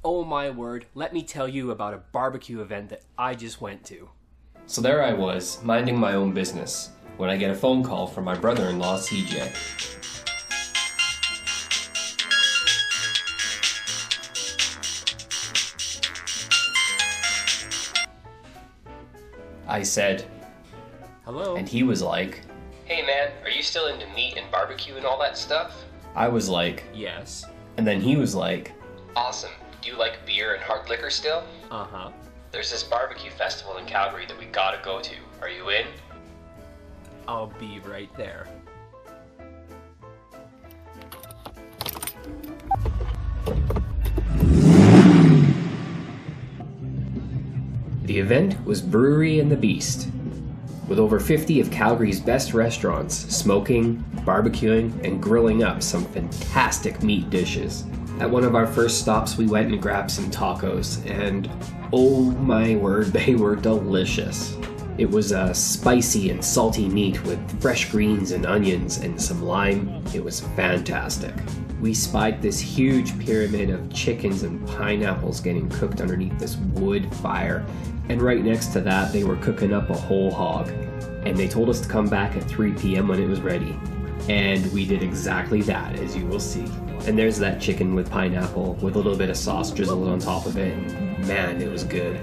Oh my word, let me tell you about a barbecue event that I just went to. So there I was, minding my own business, when I get a phone call from my brother-in-law, CJ. I said, Hello? and he was like, Hey man, are you still into meat and barbecue and all that stuff? I was like, Yes. and then he was like, Awesome. Do you like beer and hard liquor still? Uh-huh. There's this barbecue festival in Calgary that we gotta go to. Are you in? I'll be right there. The event was Brewery and the Beast, with over 50 of Calgary's best restaurants smoking, barbecuing, and grilling up some fantastic meat dishes. At one of our first stops, we went and grabbed some tacos, and oh my word, they were delicious. It was a spicy and salty meat with fresh greens and onions and some lime. It was fantastic. We spied this huge pyramid of chickens and pineapples getting cooked underneath this wood fire, and right next to that they were cooking up a whole hog, and they told us to come back at 3 p.m. when it was ready. And we did exactly that, as you will see. And there's that chicken with pineapple with a little bit of sauce drizzled on top of it. Man, it was good.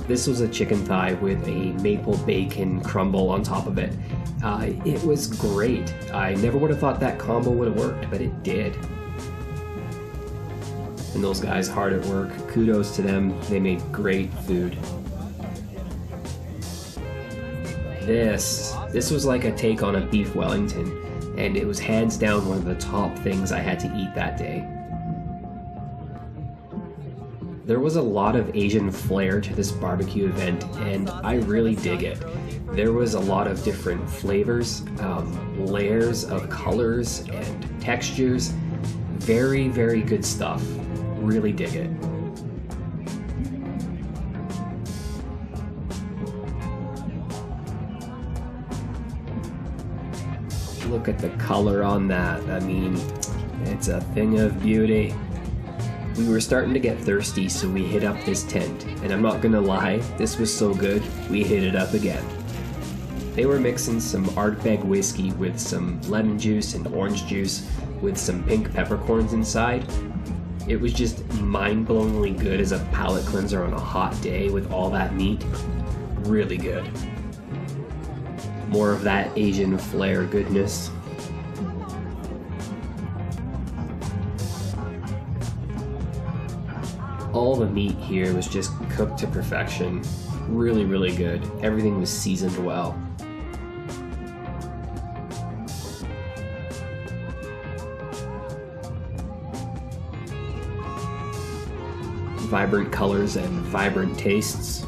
This was a chicken thigh with a maple bacon crumble on top of it. It was great. I never would have thought that combo would have worked, but it did. And those guys hard at work. Kudos to them. They made great food. This was like a take on a beef Wellington, and it was hands down one of the top things I had to eat that day. There was a lot of Asian flair to this barbecue event, and I really dig it. There was a lot of different flavors, layers of colors and textures. Very, very good stuff. Really dig it. Look at the color on that. I mean, it's a thing of beauty. We were starting to get thirsty, so we hit up this tent, and I'm not gonna lie, this was so good, we hit it up again. They were mixing some Ardbeg whiskey with some lemon juice and orange juice with some pink peppercorns inside. It was just mind-blowingly good as a palate cleanser on a hot day with all that meat. Really good. More of that Asian flair goodness. All the meat here was just cooked to perfection. Really, really good. Everything was seasoned well. Vibrant colors and vibrant tastes.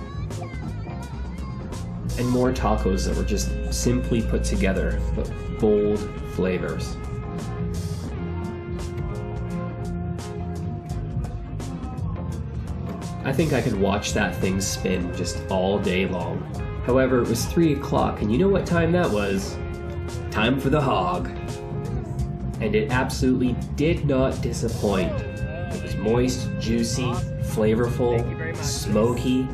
And more tacos that were just simply put together, but bold flavors. I think I could watch that thing spin just all day long. However, it was 3 o'clock, and you know what time that was? Time for the hog. And it absolutely did not disappoint. It was moist, juicy, flavorful, smoky.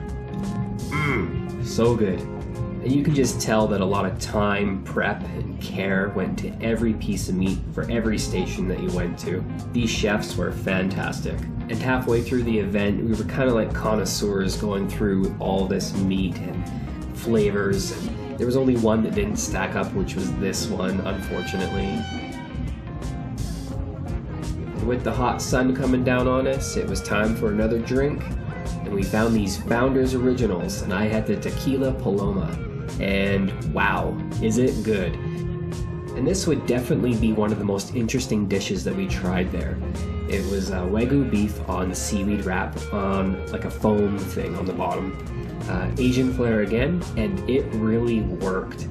So good. And you can just tell that a lot of time, prep, and care went to every piece of meat for every station that you went to. These chefs were fantastic. And halfway through the event, we were kind of like connoisseurs going through all this meat and flavors. And there was only one that didn't stack up, which was this one, unfortunately. And with the hot sun coming down on us, it was time for another drink. And we found these Founders Originals, and I had the Tequila Paloma. And wow, is it good. And this would definitely be one of the most interesting dishes that we tried there. It was Wagyu beef on seaweed wrap on like a foam thing on the bottom. Asian flair again, and it really worked.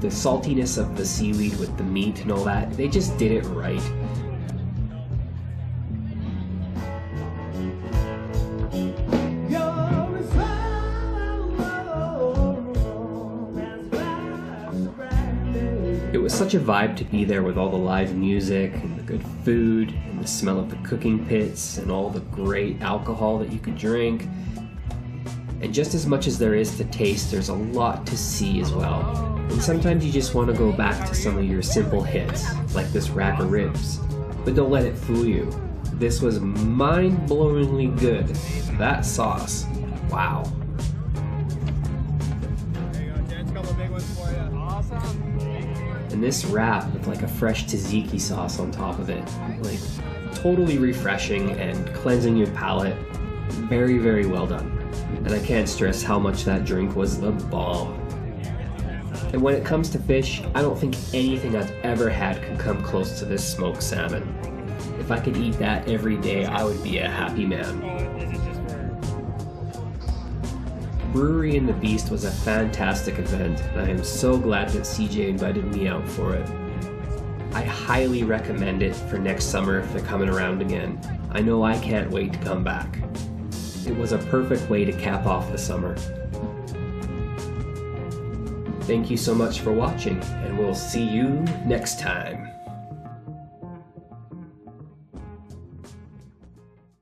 The saltiness of the seaweed with the meat and all that, they just did it right. It was such a vibe to be there with all the live music and the good food and the smell of the cooking pits and all the great alcohol that you could drink. And just as much as there is to taste, there's a lot to see as well. And sometimes you just want to go back to some of your simple hits, like this rack of ribs. But don't let it fool you. This was mind-blowingly good. That sauce, wow. And this wrap with like a fresh tzatziki sauce on top of it, like totally refreshing and cleansing your palate. Very, very well done. And I can't stress how much that drink was the bomb. And when it comes to fish, I don't think anything I've ever had can come close to this smoked salmon. If I could eat that every day, I would be a happy man. Brewery and the Beast was a fantastic event, and I am so glad that CJ invited me out for it. I highly recommend it for next summer if they're coming around again. I know I can't wait to come back. It was a perfect way to cap off the summer. Thank you so much for watching, and we'll see you next time.